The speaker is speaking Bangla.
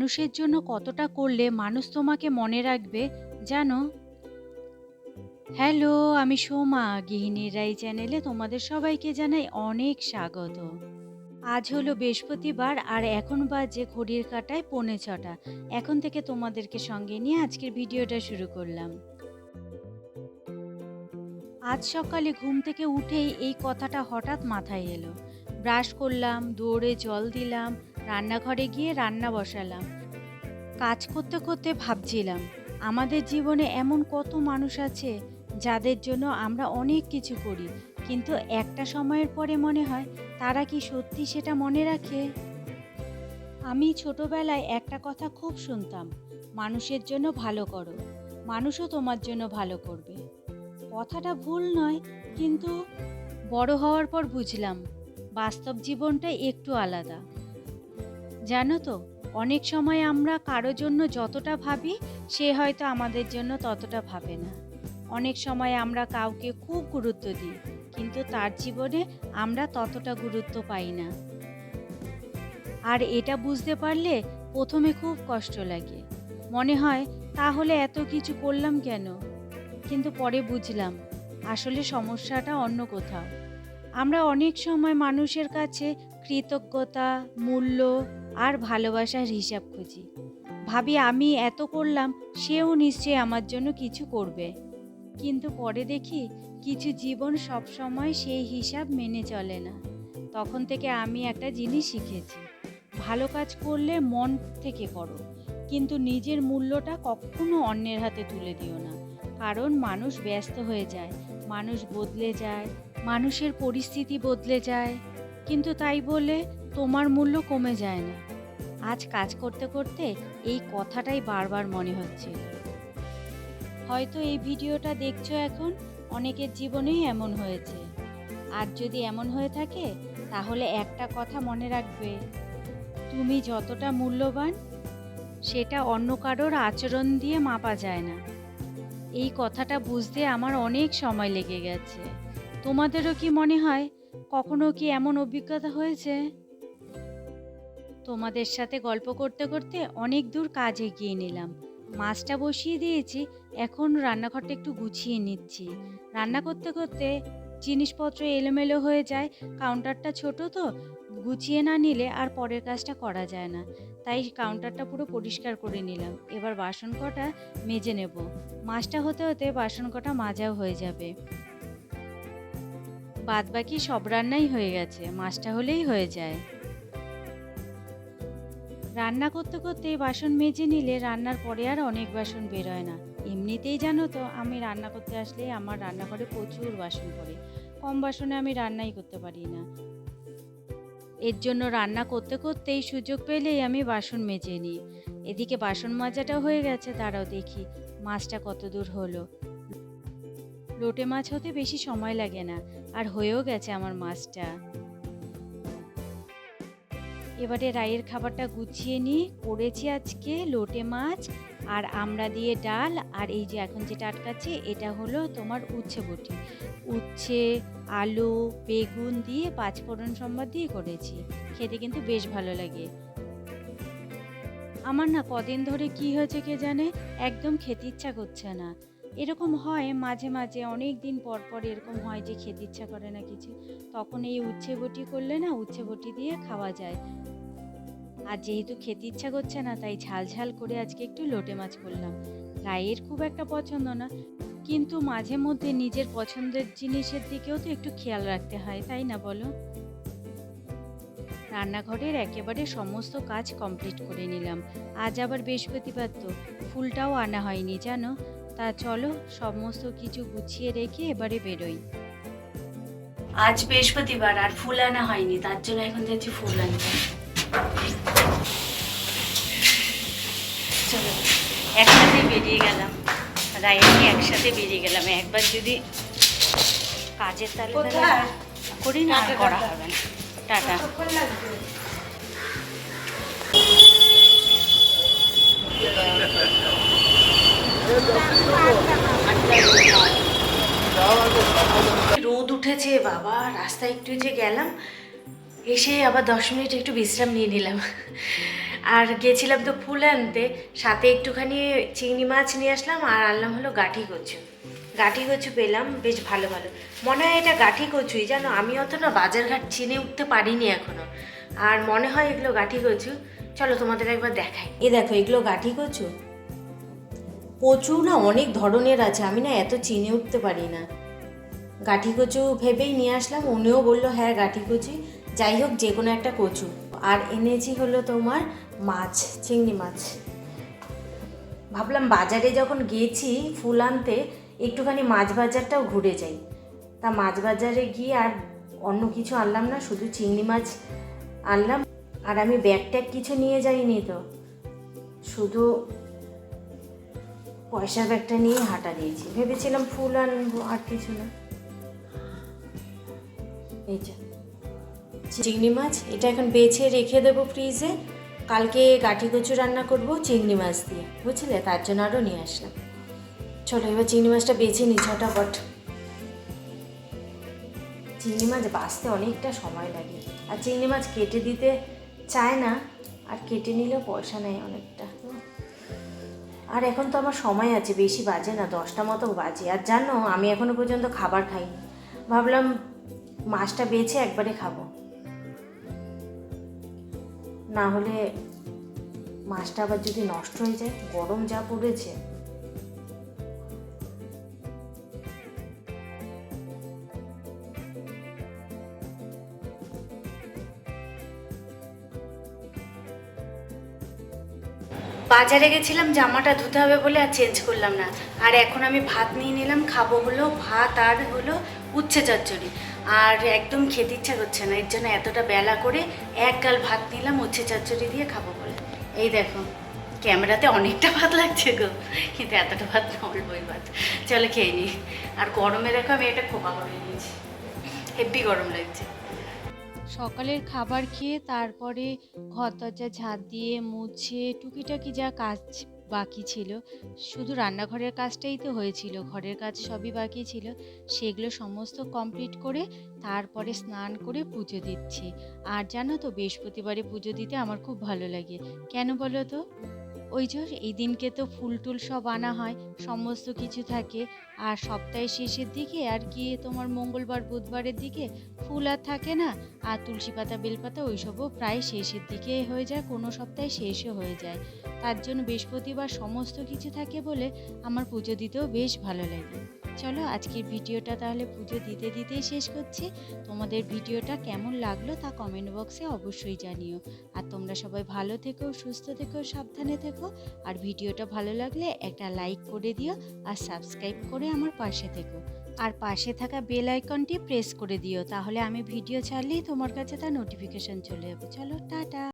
মানুষের জন্য কতটা করলে মানুষ তোমাকে মনে রাখবে জানো? হ্যালো, আমি সোমা। গৃহিণীর রাই চ্যানেলে তোমাদের সবাইকে জানাই অনেক স্বাগত। আজ হলো বৃহস্পতিবার আর এখন বাজে ঘড়ির কাঁটায় 6:45। এখন থেকে তোমাদেরকে সঙ্গে নিয়ে আজকের ভিডিওটা শুরু করলাম। আজ সকালে ঘুম থেকে উঠেই এই কথাটা হঠাৎ মাথায় এলো। ব্রাশ করলাম, দৌড়ে জল দিলাম, রান্নাঘরে গিয়ে রান্না বসালাম। কাজ করতে করতে ভাবছিলাম, আমাদের জীবনে এমন কত মানুষ আছে যাদের জন্য আমরা অনেক কিছু করি, কিন্তু একটা সময়ের পরে মনে হয় তারা কি সত্যি সেটা মনে রাখে? আমি ছোটবেলায় একটা কথা খুব শুনতাম, মানুষের জন্য ভালো করো, মানুষও তোমার জন্য ভালো করবে। কথাটা ভুল নয়, কিন্তু বড় হওয়ার পর বুঝলাম বাস্তব জীবনটা একটু আলাদা। জানো তো, অনেক সময় আমরা কারো জন্য যতটা ভাবি সে হয়তো আমাদের জন্য ততটা ভাবে না। অনেক সময় আমরা কাউকে খুব গুরুত্ব দিই, কিন্তু তার জীবনে আমরা ততটা গুরুত্ব পাই না। আর এটা বুঝতে পারলে প্রথমে খুব কষ্ট লাগে, মনে হয় তাহলে এত কিছু করলাম কেন? কিন্তু পরে বুঝলাম আসলে সমস্যাটা অন্য কোথাও। আমরা অনেক সময় মানুষের কাছে কৃতজ্ঞতা, মূল্য আর ভালোবাসার হিসাব খুঁজি। ভাবি আমি এত করলাম, সেও নিশ্চয়ই আমার জন্য কিছু করবে। কিন্তু পরে দেখি কিছু জীবন সব সময় সেই হিসাব মেনে চলে না। তখন থেকে আমি একটা জিনিস শিখেছি, ভালো কাজ করলে মন থেকে করো, কিন্তু নিজের মূল্যটা কখনো অন্যের হাতে তুলে দিও না। কারণ মানুষ ব্যস্ত হয়ে যায়, মানুষ বদলে যায়, মানুষের পরিস্থিতি বদলে যায়, কিন্তু তাই বলে তোমার মূল্য কমে যায় না। আজ কাজ করতে করতে এই কথাটাই বারবার মনে হচ্ছে। হয়তো এই ভিডিওটা দেখছো এখন, অনেকের জীবনেই এমন হয়েছে। আর যদি এমন হয়ে থাকে তাহলে একটা কথা মনে রাখবে, তুমি যতটা মূল্যবান সেটা অন্য কারোর আচরণ দিয়ে মাপা যায় না। এই কথাটা বুঝতে আমার অনেক সময় লেগে গেছে। তোমাদেরও কি মনে হয়, কখনো কি এমন অভিজ্ঞতা হয়েছে? তোমাদের সাথে গল্প করতে করতে অনেক দূর কাজ এগিয়ে নিলাম। মাছটা বসিয়ে দিয়েছি, এখন রান্নাঘরটা একটু গুছিয়ে নিচ্ছি। রান্না করতে করতে জিনিসপত্র এলোমেলো হয়ে যায়, কাউন্টারটা ছোট তো, গুছিয়ে না নিলে আর পরের কাজটা করা যায় না। তাই কাউন্টারটা পুরো পরিষ্কার করে নিলাম। এবার বাসন কটা মেজে নেব। মাছটা হতে হতে বাসন কটা মাজাও হয়ে যাবে। বাদবাকি সব রান্নাই হয়ে গেছে, মাছটা হলেই হয়ে যায়। রান্না করতে করতে বাসন মেজে নিলে রান্নার পরে আর অনেক বাসন বেরোয় না। এমনিতেই জানো তো, আমি রান্না করতে আসলে আমার রান্নাঘরে প্রচুর বাসন পড়ে, কম বাসনে আমি রান্নাই করতে পারি না। এর জন্য রান্না করতে করতেই সুযোগ পেলেই আমি বাসন মেজে নিই। এদিকে বাসন মাজাটা হয়ে গেছে, দাঁড়াও দেখি মাছটা কত দূর হলো। লোটে মাছ হতে বেশি সময় লাগে না, আর হয়েও গেছে আমার মাছটা। এবারে রায়ের খাবারটা গুছিয়ে নিই। করেছি আজকে লোটে মাছ আর আমড়া দিয়ে ডাল, আর এই যে এখন যেটা আটকাচ্ছে এটা হলো তোমার উচ্ছে বটি। উচ্ছে, আলু, বেগুন দিয়ে পাঁচফোড়ন সম্বাদ দিয়ে করেছি। খেতে কিন্তু বেশ ভালো লাগে। আমার না কদিন ধরে কি হয়েছে কে জানে, একদম খেতে ইচ্ছা করছে না। এরকম হয় মাঝে মাঝে, অনেক দিন পর পর এরকম হয় যে খেতে ইচ্ছা করে না কিছু। তখন এই উচ্ছে বটি করলে না, উচ্ছে বটি দিয়ে খাওয়া যায়। আর যেহেতু খেতে ইচ্ছা করছে না, তাই ঝাল ঝাল করে আজকে একটু লোটে মাছ করলাম। রায়ের খুব একটা পছন্দ না, কিন্তু মাঝে মধ্যে নিজের পছন্দের জিনিসের দিকেও তো একটু খেয়াল রাখতে হয়, তাই না বলো? রান্নাঘরের একেবারে সমস্ত কাজ কমপ্লিট করে নিলাম। আজ আবার বৃহস্পতিবার তো, ফুলটাও আনা হয়নি জানো। তা চলো সমস্ত কিছু গুছিয়ে রেখে এবারে বেরোই। আজ বৃহস্পতিবার আর ফুল আনা হয়নি, তার জন্য এখন যাচ্ছি ফুল আনতে। চলো একসাথে বেরিয়ে গেলাম, রায় নিয়ে একসাথে বেরিয়ে গেলাম। একবার যদি কাজের তালে করি না আর করা হবে না। টাটা। রোদ উঠেছে বাবা, রাস্তায় একটু যে গেলাম, এসে আবার 10 মিনিট একটু বিশ্রাম নিয়ে নিলাম। আর গেছিলাম তো ফুল আনতে, সাথে একটুখানি চিংড়ি মাছ নিয়ে আসলাম, আর আনলাম হলো গাঠি কচু। গাঠি কচু পেলাম বেশ ভালো ভালো, মনে হয় এটা গাঠি কচুই, জানো আমি অত না বাজারঘাট চিনে উঠতে পারিনি এখনো, আর মনে হয় এগুলো গাঠি কচু। চলো তোমাদের একবার দেখাই। এ দেখো এগুলো গাঠি কচু। কচু না অনেক ধরনের আছে, আমি না এত চিনে উঠতে পারি না। গাঠি কচু ভেবেই নিয়ে আসলাম, উনিও বললো হ্যাঁ গাঠি কচু, যাই হোক যে কোনো একটা কচু। আর এনেছি হলো তোমার মাছ, চিংড়ি মাছ। ভাবলাম বাজারে যখন গেছি ফুল আনতে একটুখানি মাছ বাজারটাও ঘুরে যাই, তা মাছ বাজারে গিয়ে আর অন্য কিছু আনলাম না, শুধু চিংড়ি মাছ আনলাম। আর আমি ব্যাগ ট্যাগ কিছু নিয়ে যাইনি তো, শুধু পয়সার ব্যাগটা নিয়ে হাঁটা দিয়েছি, ভেবেছিলাম ফুল আনবো আর কিছু না। এই যে চিংড়ি মাছ, এটা এখন বেছে রেখে দেবো ফ্রিজে, কালকে গাঠি কচু রান্না করব চিংড়ি মাছ দিয়ে, বুঝলে, তার জন্য আরও নিয়ে আসলাম। চলো এবার চিংড়ি মাছটা বেছে নিই ঝটাপট। চিংড়ি মাছ বাছতে অনেকটা সময় লাগে, আর চিংড়ি মাছ কেটে দিতে চায় না, আর কেটে নিলেও পয়সা নেয় অনেকটা। আর এখন তো আমার সময় আছে, বেশি বাজে না, 10টা মতো বাজে। আর জানো আমি এখনো পর্যন্ত খাবার খাইনি, ভাবলাম মাছটা বেছে একবারে খাবো, না হলে মাছটা আবার যদি নষ্ট হয়ে যায়, গরম যা পড়েছে। বাজারে গেছিলাম জামাটা ধুতে হবে বলে আর চেঞ্জ করলাম না, আর এখন আমি ভাত নিয়ে নিলাম, খাবো হলো ভাত আর হলো উচ্ছে চচ্চড়ি। আর একদম খেতে ইচ্ছা করছে না, এর জন্য এতটা বেলা করে এক গাল ভাত নিলাম উচ্ছে চচ্চড়ি দিয়ে খাবো বলে। এই দেখো ক্যামেরাতে অনেকটা ভাত লাগছে গো, কিন্তু এতটা ভাত না, অল্পই ভাত। চলো খেয়ে নিই। আর গরমে দেখো আমি একটা খোপা করে নিয়েছি, হেব্বি গরম লাগছে। সকালের খাবার খেয়ে তারপরে ঘর দরজা ঝাঁট দিয়ে মুছে টুকিটাকি যা কাজ বাকি ছিল, শুধু রান্নাঘরের কাজটাই তো হয়েছিল, ঘরের কাজ সবই বাকি ছিল, সেগুলো সমস্ত কমপ্লিট করে তারপরে স্নান করে পুজো দিচ্ছি। আর জানো তো বৃহস্পতিবারে পুজো দিতে আমার খুব ভালো লাগে। কেন বলো তো? ওই যে এই দিনকে তো ফুল টুল সব আনা হয়, সমস্ত কিছু থাকে। আর সপ্তাহের শেষের দিকে আর কি তোমার মঙ্গলবার বুধবারের দিকে ফুল আর থাকে না, আর তুলসী পাতা বেলপাতা ওইসবও প্রায় শেষের দিকে হয়ে যায়, কোনো সপ্তাহে শেষও হয়ে যায়। তার জন্য বৃহস্পতিবার সমস্ত কিছু থাকে বলে আমার পুজো দিতেও বেশ ভালো লাগে। চলো আজকের ভিডিওটা তাহলে পুজো দিতে দিতেই শেষ করছি। তোমাদের ভিডিওটা কেমন লাগলো তা কমেন্ট বক্সে অবশ্যই জানিও। আর তোমরা সবাই ভালো থেকো, সুস্থ থেকো, সাবধানে থেকো। আর ভিডিওটা ভালো লাগলে একটা লাইক করে দিও, আর সাবস্ক্রাইব করে আমার পাশে থেকো। আর পাশে থাকা বেল আইকনটি প্রেস করে দিও, তাহলে আমি ভিডিও ছাড়লেই তোমার কাছে তার নোটিফিকেশন চলে যাবে। চলো টাটা।